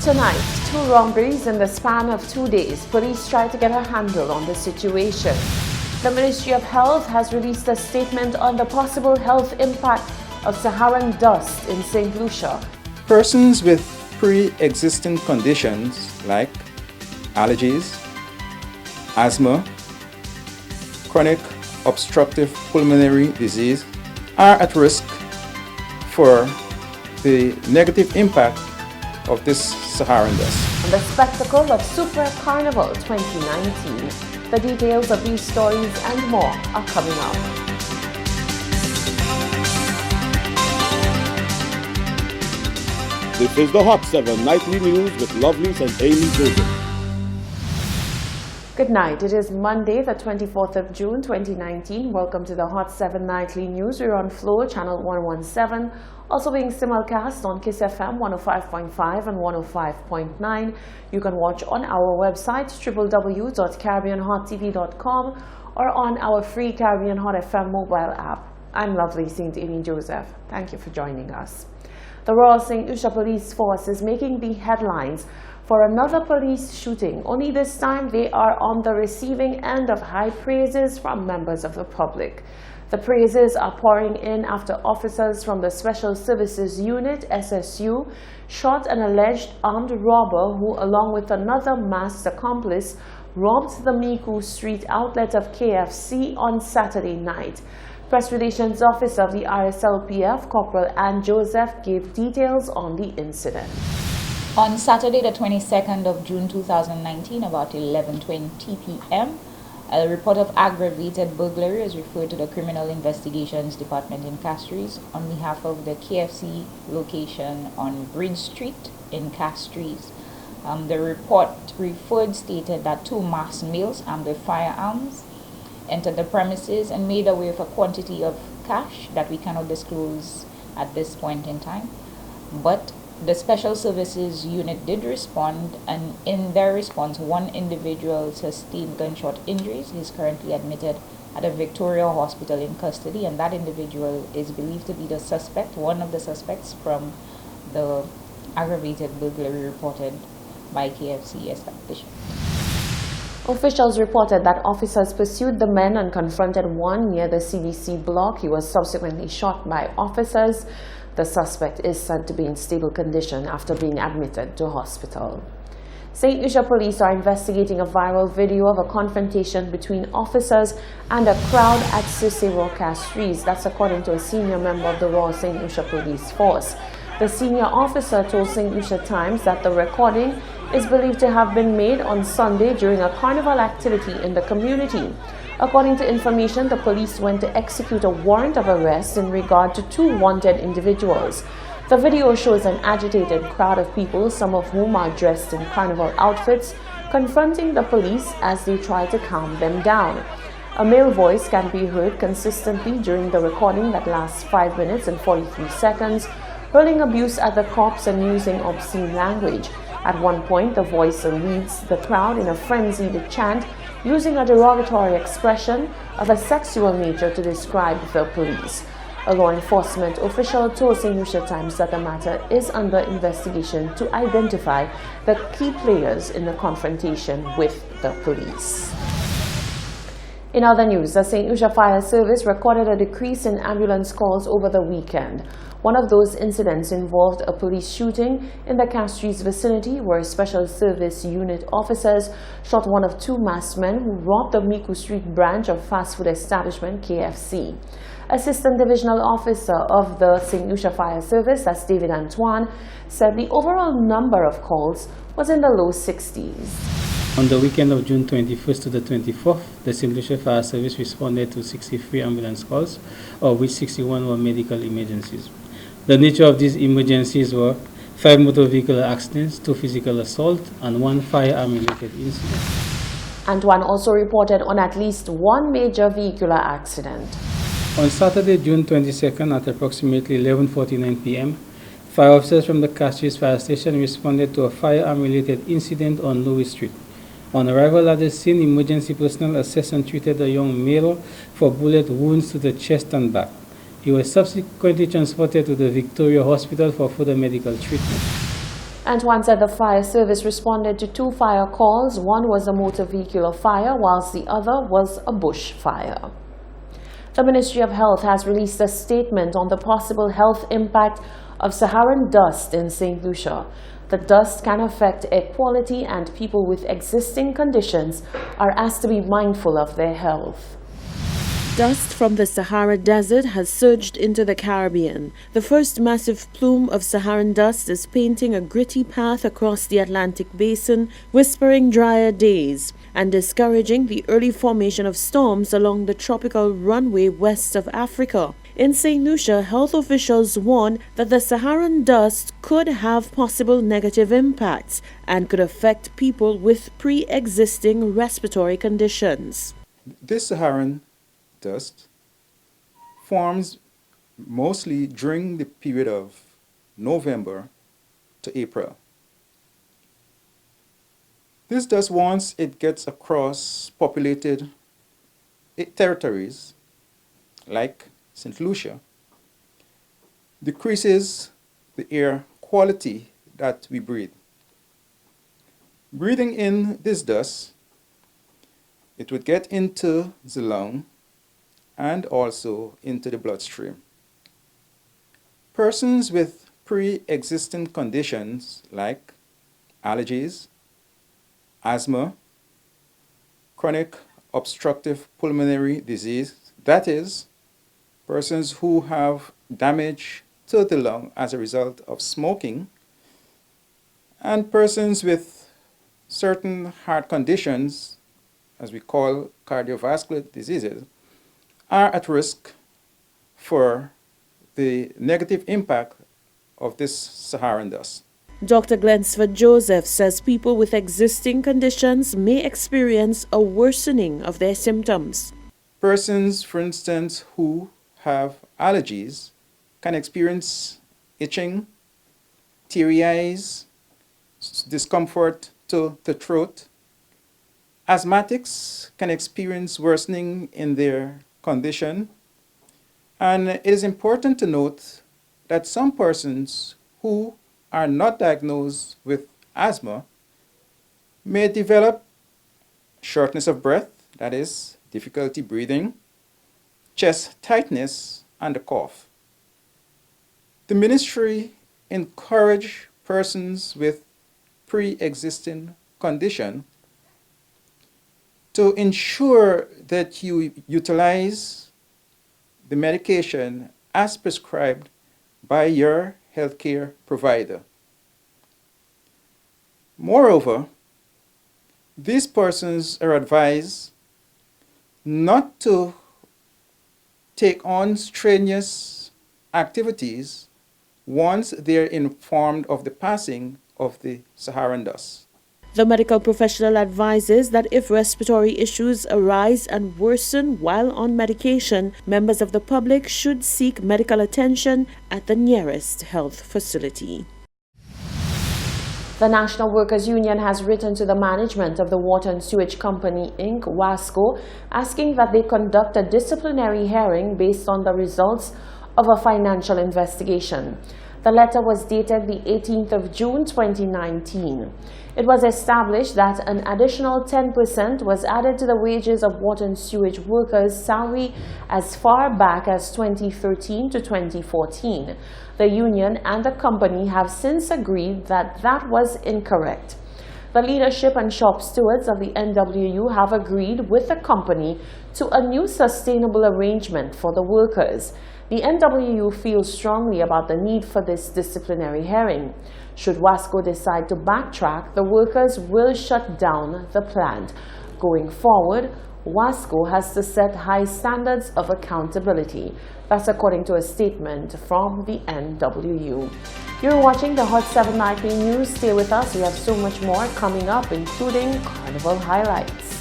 Tonight, 2 robberies in the span of 2 days. Police try to get a handle on the situation. The Ministry of Health has released a statement on the possible health impact of Saharan dust in St. Lucia. Persons with pre-existing conditions like allergies, asthma, chronic obstructive pulmonary disease are at risk for the negative impact of this Saharan dust. And the spectacle of Super Carnival 2019. The details of these stories and more are coming up. This is the Hot 7 Nightly News with Lovelace and Amy Joseph. Good night. It is Monday, the 24th of June, 2019. Welcome to the Hot 7 Nightly News. We're on Flow, channel 117, also being simulcast on Kiss FM 105.5 and 105.9. You can watch on our website, www.caribbeanhottv.com, or on our free Caribbean Hot FM mobile app. I'm Lovely St. Amy Joseph. Thank you for joining us. The Royal St. Lucia Police Force is making the headlines for another police shooting. Only this time they are on the receiving end of high praises from members of the public. The praises are pouring in after officers from the Special Services Unit, SSU, shot an alleged armed robber who, along with another masked accomplice, robbed the Miku Street outlet of KFC on Saturday night. Press Relations Officer of the RSLPF, Corporal Ann Joseph, gave details on the incident. On Saturday, the 22nd of June 2019, about 11:20 p.m., a report of aggravated burglary is referred to the Criminal Investigations Department in Castries on behalf of the KFC location on Bridge Street in Castries. The report stated that 2 masked males armed with firearms entered the premises and made away with a quantity of cash that we cannot disclose at this point in time. But the Special Services Unit did respond, and in their response, 1 individual sustained gunshot injuries. He is currently admitted at a Victoria hospital in custody, and that individual is believed to be the suspect, one of the suspects from the aggravated burglary reported by KFC establishment. Officials reported that officers pursued the men and confronted one near the CDC block. He was subsequently shot by officers. The suspect is said to be in stable condition after being admitted to hospital. St. Lucia police are investigating a viral video of a confrontation between officers and a crowd at Cicero Castries. That's according to a senior member of the Royal St. Lucia Police Force. The senior officer told St. Lucia Times that the recording is believed to have been made on Sunday during a carnival activity in the community. According to information, the police went to execute a warrant of arrest in regard to 2 wanted individuals. The video shows an agitated crowd of people, some of whom are dressed in carnival outfits, confronting the police as they try to calm them down. A male voice can be heard consistently during the recording that lasts 5 minutes and 43 seconds, hurling abuse at the cops and using obscene language. At one point, the voice leads the crowd in a frenzied chant, using a derogatory expression of a sexual nature to describe the police. A law enforcement official told St. Lucia Times that the matter is under investigation to identify the key players in the confrontation with the police. In other news, the St. Lucia Fire Service recorded a decrease in ambulance calls over the weekend. One of those incidents involved a police shooting in the Castries vicinity where Special Service Unit officers shot one of 2 masked men who robbed the Miku Street branch of fast food establishment KFC. Assistant Divisional Officer of the St. Lucia Fire Service, that's David Antoine, said the overall number of calls was in the low 60s. On the weekend of June 21st to the 24th, the St. Lucia Fire Service responded to 63 ambulance calls, of which 61 were medical emergencies. The nature of these emergencies were 5 motor vehicle accidents, 2 physical assault, and 1 firearm-related incident. Antoine also reported on at least 1 major vehicular accident. On Saturday, June 22nd, at approximately 11:49 p.m., fire officers from the Castries Fire Station responded to a firearm-related incident on Louis Street. On arrival at the scene, emergency personnel assessed and treated a young male for bullet wounds to the chest and back. He was subsequently transported to the Victoria Hospital for further medical treatment. Antoine said the fire service responded to 2 fire calls. One was a motor vehicular fire, whilst the other was a bush fire. The Ministry of Health has released a statement on the possible health impact of Saharan dust in St. Lucia. The dust can affect air quality, and people with existing conditions are asked to be mindful of their health. Dust from the Sahara Desert has surged into the Caribbean. The first massive plume of Saharan dust is painting a gritty path across the Atlantic basin, whispering drier days, and discouraging the early formation of storms along the tropical runway west of Africa. In St. Lucia, health officials warn that the Saharan dust could have possible negative impacts and could affect people with pre-existing respiratory conditions. This Saharan dust forms mostly during the period of November to April. This dust, once it gets across populated territories like St. Lucia, decreases the air quality that we breathe. Breathing in this dust, it would get into the lung and also into the bloodstream. Persons with pre-existing conditions like allergies, asthma, chronic obstructive pulmonary disease, that is, persons who have damage to the lung as a result of smoking, and persons with certain heart conditions, as we call cardiovascular diseases, are at risk for the negative impact of this Saharan dust. Dr. Glensford Joseph says people with existing conditions may experience a worsening of their symptoms. Persons, for instance, who have allergies can experience itching, teary eyes, discomfort to the throat. Asthmatics can experience worsening in their condition. And it is important to note that some persons who are not diagnosed with asthma may develop shortness of breath, that is, difficulty breathing, chest tightness, and a cough. The ministry encourages persons with pre-existing condition to ensure that you utilize the medication as prescribed by your healthcare provider. Moreover, these persons are advised not to take on strenuous activities once they're informed of the passing of the Saharan dust. The medical professional advises that if respiratory issues arise and worsen while on medication, members of the public should seek medical attention at the nearest health facility. The National Workers' Union has written to the management of the Water and Sewage Company, Inc., WASCO, asking that they conduct a disciplinary hearing based on the results of a financial investigation. The letter was dated the 18th of June 2019. It was established that an additional 10% was added to the wages of water and sewage workers' salary as far back as 2013 to 2014. The union and the company have since agreed that that was incorrect. The leadership and shop stewards of the NWU have agreed with the company to a new sustainable arrangement for the workers. The NWU feels strongly about the need for this disciplinary hearing. Should WASCO decide to backtrack, the workers will shut down the plant. Going forward, WASCO has to set high standards of accountability. That's according to a statement from the NWU. You're watching the Hot 7 Nightly News. Stay with us. We have so much more coming up, including Carnival highlights.